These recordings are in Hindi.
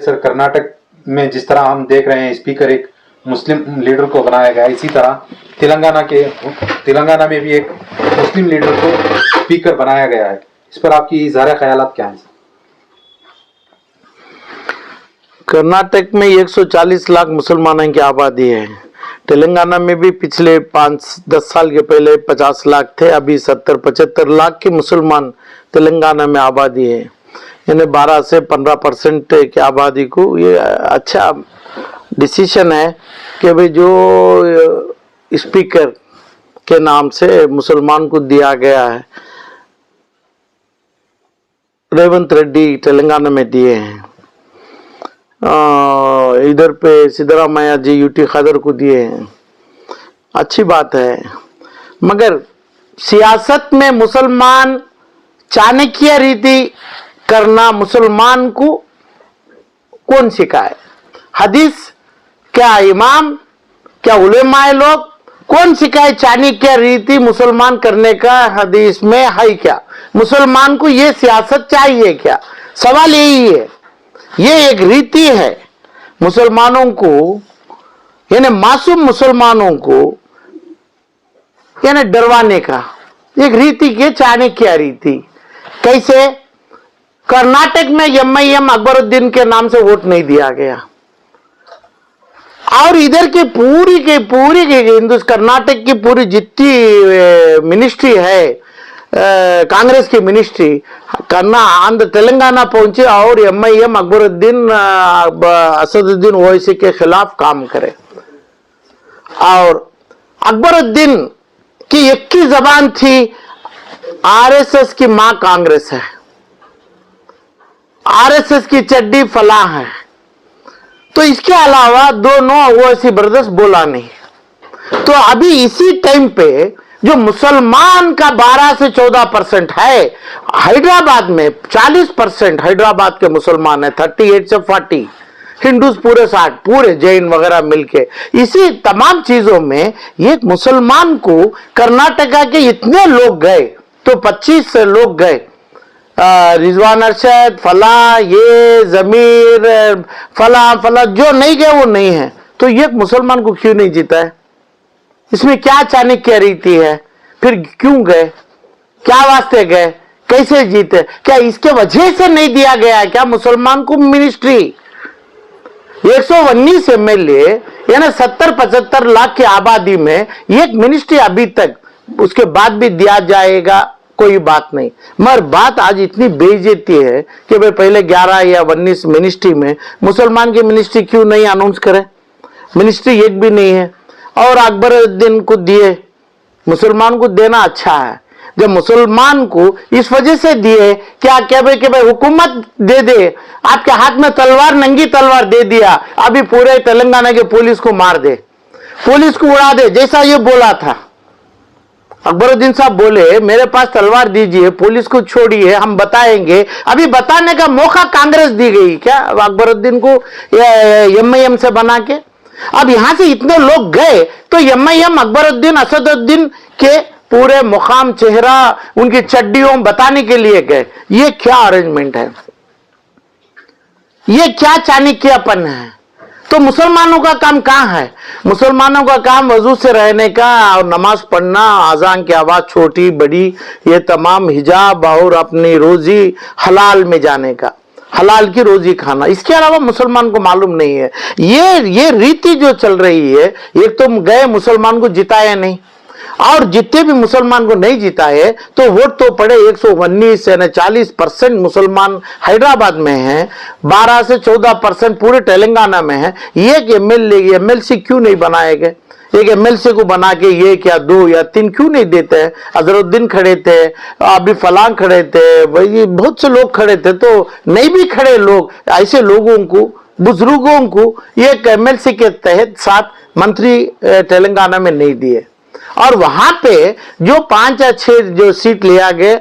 सर कर्नाटक में जिस तरह हम देख रहे हैं स्पीकर एक मुस्लिम लीडर को बनाया गया, इसी तरह तेलंगाना में भी एक मुस्लिम लीडर को स्पीकर बनाया गया है। इस पर आपकी ज़ाहिर ख्यालात क्या हैं? कर्नाटक में 140 लाख मुसलमानों की आबादी है। तेलंगाना में भी पिछले 5-10 साल के पहले 50 लाख थे, अभी 70-75 लाख के मुसलमान तेलंगाना में आबादी है। यानी 12 से 15% की आबादी को ये अच्छा डिसीजन है कि भाई जो स्पीकर के नाम से मुसलमान को दिया गया है, रेवंत रेड्डी तेलंगाना में दिए हैं। इधर पे सिद्धरामैया जी यूटी खदर को दिए हैं, अच्छी बात है। मगर सियासत में मुसलमान चाणक्य रीति करना मुसलमान को कौन सिखाए? हदीस क्या, इमाम क्या, उलेमाए लोग कौन सिखाए चाणक्य रीति मुसलमान करने का? हदीस में है क्या? मुसलमान को ये सियासत चाहिए क्या? सवाल यही है। ये एक रीति है मुसलमानों को, यानी मासूम मुसलमानों को यानी डरवाने का एक रीति के चाणक्य रीति। कैसे? कर्नाटक में एमआईएम अकबरुद्दीन के नाम से वोट नहीं दिया गया, और इधर की पूरी कर्नाटक की पूरी जितनी मिनिस्ट्री है कांग्रेस की मिनिस्ट्री आंध्र तेलंगाना पहुंचे और एमआईएम अकबरुद्दीन असदुद्दीन ओवैसी के खिलाफ काम करे। और अकबरुद्दीन की एक ही जबान थी, आरएसएस की मां कांग्रेस है, आरएसएस की चड्डी फलाह है। तो इसके अलावा दोनों ओवैसी ब्रदर्स बोला नहीं। तो अभी इसी टाइम पे जो मुसलमान का 12 से 14% है, हैदराबाद में 40% हैदराबाद के मुसलमान है, 38 से 40, हिंदूज पूरे 60, पूरे जैन वगैरह मिलके। इसी तमाम चीजों में एक मुसलमान को कर्नाटका के इतने लोग गए, तो 25 लोग गए, रिजवान अरशद फला, ये जमीर फला जो नहीं गए वो नहीं है। तो एक मुसलमान को क्यों नहीं जीता है? इसमें क्या चाणक्य रीति है? फिर क्यों गए? क्या वास्ते गए? कैसे जीते? क्या इसके वजह से नहीं दिया गया है क्या मुसलमान को मिनिस्ट्री? 119 एमएलए यानी 70-75 लाख की आबादी में एक मिनिस्ट्री अभी तक, उसके बाद भी दिया जाएगा, कोई बात नहीं। मगर बात आज इतनी बेइज्जती है कि भाई पहले 11 या 19 मिनिस्ट्री में मुसलमान की मिनिस्ट्री क्यों नहीं अनाउंस करे? मिनिस्ट्री एक भी नहीं है। और अकबरुद्दीन को दिए, मुसलमान को देना अच्छा है। जब मुसलमान को इस वजह से दिए क्या भाई हुकूमत दे दे, आपके हाथ में तलवार, नंगी तलवार दे दिया, अभी पूरे तेलंगाना के पुलिस को मार दे, पुलिस को उड़ा दे, जैसा ये बोला था अकबरुद्दीन साहब बोले मेरे पास तलवार दीजिए, पुलिस को छोड़िए, हम बताएंगे। अभी बताने का मौका कांग्रेस दी गई क्या अकबरुद्दीन को एमआईएम से बना के? अब यहां से इतने लोग गए तो एमआईएम अकबरुद्दीन असदुद्दीन के पूरे मुकाम, चेहरा, उनकी चड्डियों बताने के लिए गए। ये क्या अरेंजमेंट है? ये क्या चाणक्यपन है? तो मुसलमानों का काम कहां है? मुसलमानों का काम वजू से रहने का और नमाज पढ़ना, अजान की आवाज छोटी बड़ी, ये तमाम हिजाब और अपनी रोजी हलाल में जाने का, हलाल की रोजी खाना। इसके अलावा मुसलमान को मालूम नहीं है। ये रीति जो चल रही है, एक तो गए मुसलमान को जिताया नहीं, और जितने भी मुसलमान को नहीं जिताए तो वोट तो पड़े 119 यानी 40% मुसलमान हैदराबाद में हैं, 12 से 14% पूरे तेलंगाना में है। एक एमएलसी क्यों नहीं बनाए गए? एक एमएलसी को बना के ये क्या 2 या 3 क्यों नहीं देते हैं? अजहरुद्दीन खड़े थे, अभी फलां खड़े थे, भाई बहुत से लोग खड़े थे। तो नहीं भी खड़े लोग, ऐसे लोगों को, बुजुर्गों को एक एमएलसी के तहत 7 मंत्री तेलंगाना में नहीं दिए। और वहां पे जो 5 या 6 जो सीट लिया गया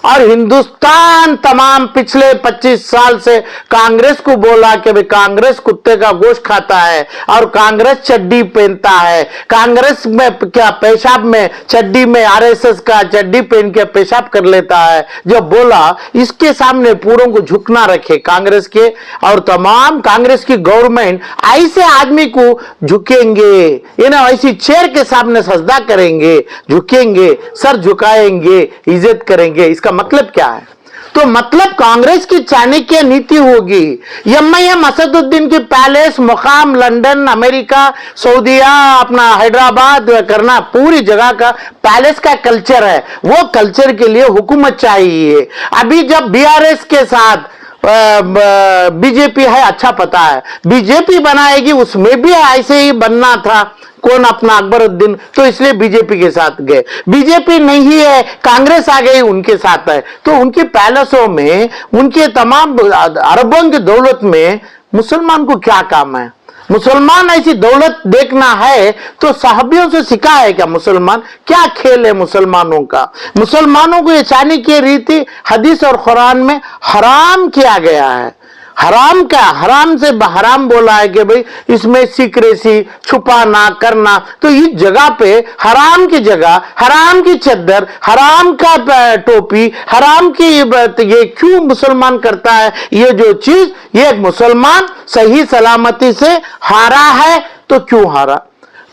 और हिंदुस्तान तमाम पिछले 25 साल से कांग्रेस को बोला कि भाई कांग्रेस कुत्ते का गोश्त खाता है और कांग्रेस चड्डी पहनता है, कांग्रेस में क्या पेशाब में चड्डी में आरएसएस का चड्डी पहन के पेशाब कर लेता है। जब बोला इसके सामने पूरों को झुकना रखे कांग्रेस के और तमाम कांग्रेस की गवर्नमेंट ऐसे आदमी को झुकेंगे, ये ना ऐसी चेयर के सामने सजदा करेंगे, झुकेंगे, सर झुकाएंगे, इज्जत करेंगे। इसका मतलब क्या है? तो मतलब कांग्रेस की चाणक्य नीति होगी। एमआईएम असदुद्दीन की पैलेस मुकाम लंदन, अमेरिका, सऊदीया, अपना हैदराबाद करना, पूरी जगह का पैलेस का कल्चर है। वो कल्चर के लिए हुकूमत चाहिए। अभी जब बीआरएस के साथ बीजेपी है, अच्छा पता है बीजेपी बनाएगी, उसमें भी ऐसे ही बनना था। कौन? अपना अकबरुद्दीन, तो इसलिए बीजेपी के साथ गए। बीजेपी नहीं है, कांग्रेस आ गई, उनके साथ है। तो उनके पैलेसों में, उनके तमाम अरबों की दौलत में मुसलमान को क्या काम है? मुसलमान ऐसी दौलत देखना है तो साहबियों से सीखा है क्या? मुसलमान क्या खेल है मुसलमानों का? मुसलमानों को ये चाणक्य रीति हदीस और कुरान में हराम किया गया है। हराम क्या? हराम से हराम बोला है कि भाई इसमें सीक्रेसी, छुपाना, करना। तो इस जगह पे हराम की जगह हराम की चद्दर, हराम का टोपी, हराम की ये क्यों मुसलमान करता है? ये जो चीज, ये मुसलमान सही सलामती से हारा है। तो क्यों हारा?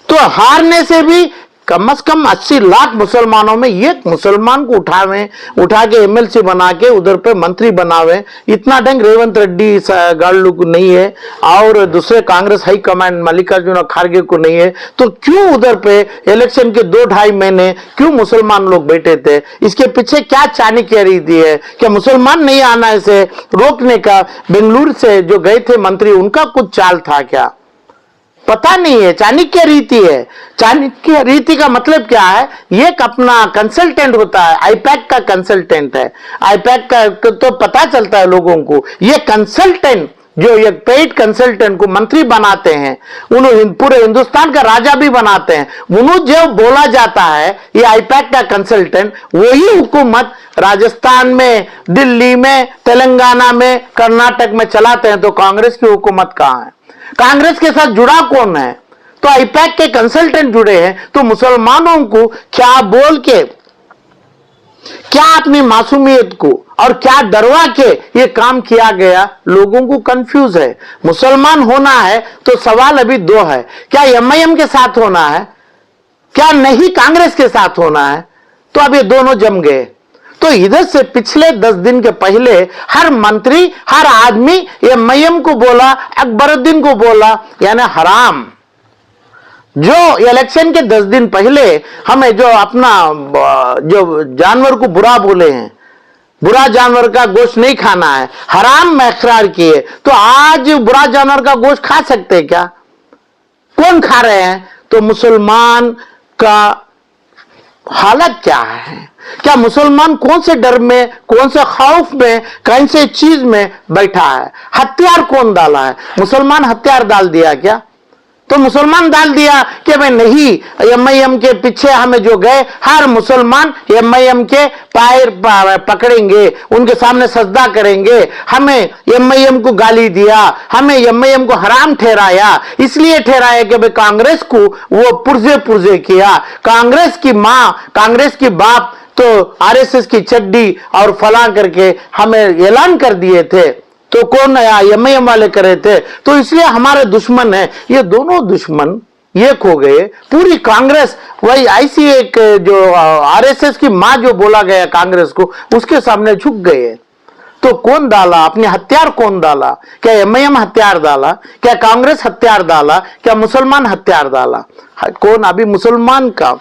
तो हारने से भी कम से कम 80 लाख मुसलमानों में एक मुसलमान को उठा के एमएलसी बना के उधर पे मंत्री बनावे, इतना ढंग रेवंत रेड्डी गाड़ू को नहीं है और दूसरे कांग्रेस हाई कमांड मल्लिकार्जुन खड़गे को नहीं है। तो क्यों उधर पे इलेक्शन के 2-2.5 महीने क्यों मुसलमान लोग बैठे थे? इसके पीछे क्या चाणक्य रीति है? क्या मुसलमान नहीं आना इसे रोकने का बेंगलुरु से जो गए थे मंत्री, उनका कुछ चाल था क्या? पता नहीं है। चाणक्य रीति है। चाणक्य रीति का मतलब क्या है? एक अपना कंसल्टेंट होता है, आईपैक का कंसल्टेंट है। आईपैक का तो पता चलता है लोगों को। ये कंसल्टेंट जो एक पेड कंसल्टेंट को मंत्री बनाते हैं, उन्होंने पूरे हिंदुस्तान का राजा भी बनाते हैं। उन्होंने जो बोला जाता है, ये आईपैक का कंसल्टेंट, वही हुकूमत राजस्थान में, दिल्ली में, तेलंगाना में, कर्नाटक में चलाते हैं। तो कांग्रेस की हुकूमत कहां है? कांग्रेस के साथ जुड़ा कौन है? तो आईपैक के कंसल्टेंट जुड़े हैं। तो मुसलमानों को क्या बोल के, क्या अपनी मासूमियत को और क्या डरवा के ये काम किया गया, लोगों को कंफ्यूज है। मुसलमान होना है तो सवाल अभी 2 है, क्या एमआईएम के साथ होना है, क्या नहीं कांग्रेस के साथ होना है? तो अब ये दोनों जम गए। तो इधर से पिछले 10 दिन के पहले हर मंत्री, हर आदमी एमआईएम को बोला, अकबरुद्दीन को बोला, यानी हराम। जो इलेक्शन के 10 दिन पहले हमें जो अपना जो जानवर को बुरा बोले हैं, बुरा जानवर का गोश्त नहीं खाना है, हराम में इकरार किए, तो आज बुरा जानवर का गोश्त खा सकते क्या? कौन खा रहे हैं? तो मुसलमान का हालत क्या है? क्या मुसलमान कौन से डर में, कौन से खौफ में, कौन से चीज में बैठा है? हथियार कौन डाला है? मुसलमान हथियार डाल दिया क्या? तो मुसलमान डाल दिया कि मैं नहीं, एमआईएम के पीछे हमें जो गए, हर मुसलमान एमआईएम के पैर पकड़ेंगे, उनके सामने सजदा करेंगे। हमें एमआईएम को गाली दिया, हमें एमआईएम को हराम ठहराया, इसलिए ठहराया कि भाई कांग्रेस को वो पुर्जे किया, कांग्रेस की मां, कांग्रेस की बाप तो आरएसएस की चड्डी और फला करके हमें ऐलान कर दिए थे। तो कौन एमआईएम वाले करे थे? तो इसलिए हमारे दुश्मन है। ये दोनों दुश्मन एक हो गए। पूरी कांग्रेस वही ऐसी एक जो आरएसएस की मां जो बोला गया कांग्रेस को, उसके सामने झुक गए। तो कौन डाला अपने हथियार? कौन डाला? क्या एमआईएम हथियार डाला? क्या कांग्रेस हथियार डाला? क्या मुसलमान हथियार डाला? कौन? अभी मुसलमान का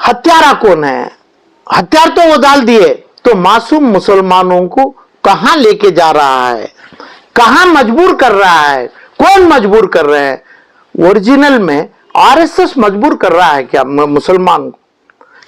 हत्यारा कौन है? हथियार तो वो डाल दिए। तो मासूम मुसलमानों को कहां लेके जा रहा है? कहां मजबूर कर रहा है? कौन मजबूर कर रहे हैं? ओरिजिनल में आरएसएस मजबूर कर रहा है क्या मुसलमान को?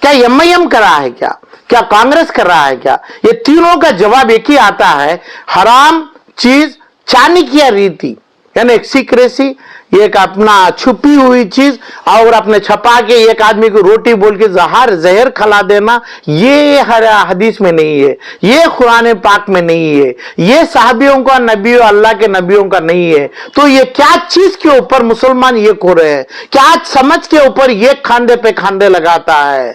क्या एमआईएम कर रहा है क्या? क्या कांग्रेस कर रहा है क्या? ये तीनों का जवाब एक ही आता है, हराम चीज, चाणक्य रीति, यानी एक सीक्रेसी, एक अपना छुपी हुई चीज और अपने छपा के एक आदमी को रोटी बोल के जहर खिला देना, ये हर हदीस में नहीं है, ये कुरान पाक में नहीं है, ये साहबियों का, नबियों, अल्लाह के नबियों का नहीं है। तो ये क्या चीज के ऊपर मुसलमान ये हो रहे हैं, क्या समझ के ऊपर ये खांदे पे खांदे लगाता है,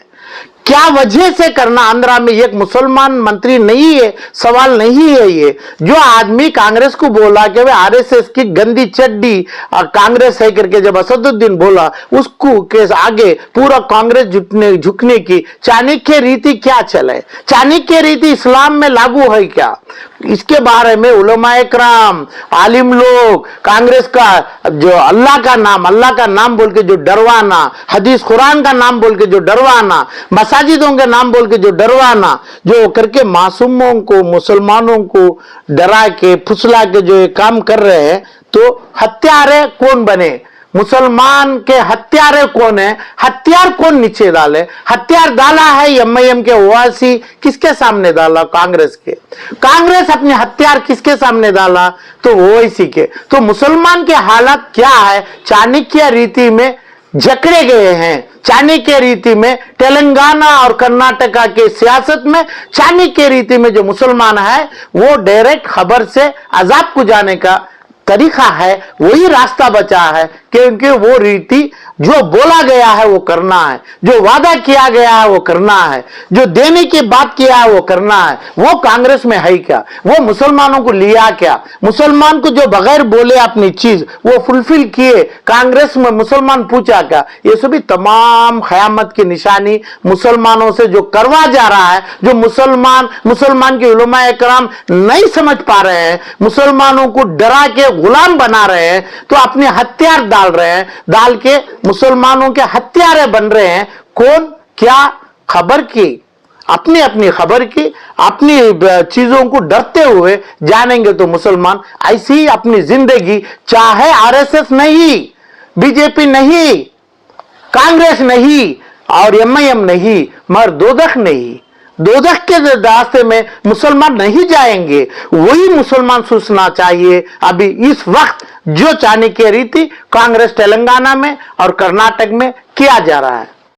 क्या वजह से करना? आंध्रा में एक मुसलमान मंत्री नहीं है, सवाल नहीं है ये। जो आदमी कांग्रेस को बोला कि वे आरएसएस की गंदी चड्डी कांग्रेस है करके, जब असदुद्दीन बोला उसको के आगे पूरा कांग्रेस झुकने की चाणक्य रीति क्या चले? चाणक्य रीति इस्लाम में लागू है क्या? इसके बारे में उलमाए कराम, आलिम लोग, कांग्रेस का जो अल्लाह का नाम बोल के जो डरवाना, हदीस कुरान का नाम बोल के जो डरवाना, मसाजिदों के नाम बोल के जो डरवाना, जो करके मासूमों को, मुसलमानों को डरा के फुसला के जो ये काम कर रहे हैं, तो हत्यारे कौन बने? मुसलमान के हत्यारे कौन है? हथियार कौन नीचे डाले? हथियार डाला है एमआईएम के ओवैसी, किसके सामने डाला? कांग्रेस के। कांग्रेस अपने हथियार किसके सामने डाला? तो ओवैसी के। तो मुसलमान के हालत क्या है? चाणक्य रीति में जकड़े गए हैं, चाणक्य रीति में तेलंगाना और कर्नाटका के सियासत में, चाणक्य रीति में जो मुसलमान है वो डायरेक्ट खबर से अजाब को जाने का तरीका है, वही रास्ता बचा है, क्योंकि वो रीति जो बोला गया है वो करना है, जो वादा किया गया है वो करना है, जो देने की बात किया है वो करना है। वो कांग्रेस में है क्या? वो मुसलमानों को लिया क्या? मुसलमान को जो बगैर बोले अपनी चीज वो फुलफिल किए, कांग्रेस में मुसलमान पूछा क्या? ये सभी तमाम खयामत की निशानी मुसलमानों से जो करवा जा रहा है, जो मुसलमान के उलमाए कराम नहीं समझ पा रहे हैं, मुसलमानों को डरा के गुलाम बना रहे हैं, तो अपने हथियार डाल रहे हैं, डाल के मुसलमानों के हत्यारे बन रहे हैं। कौन क्या खबर की, अपनी खबर की, अपनी चीजों को डरते हुए जानेंगे तो मुसलमान ऐसी ही अपनी जिंदगी, चाहे आरएसएस नहीं, बीजेपी नहीं, कांग्रेस नहीं और एमआईएम नहीं, मगर दोजख नहीं, दोजख के रास्ते में मुसलमान नहीं जाएंगे। वही मुसलमान सोचना चाहिए अभी इस वक्त, जो चाणक्य रीति कांग्रेस तेलंगाना में और कर्नाटक में किया जा रहा है।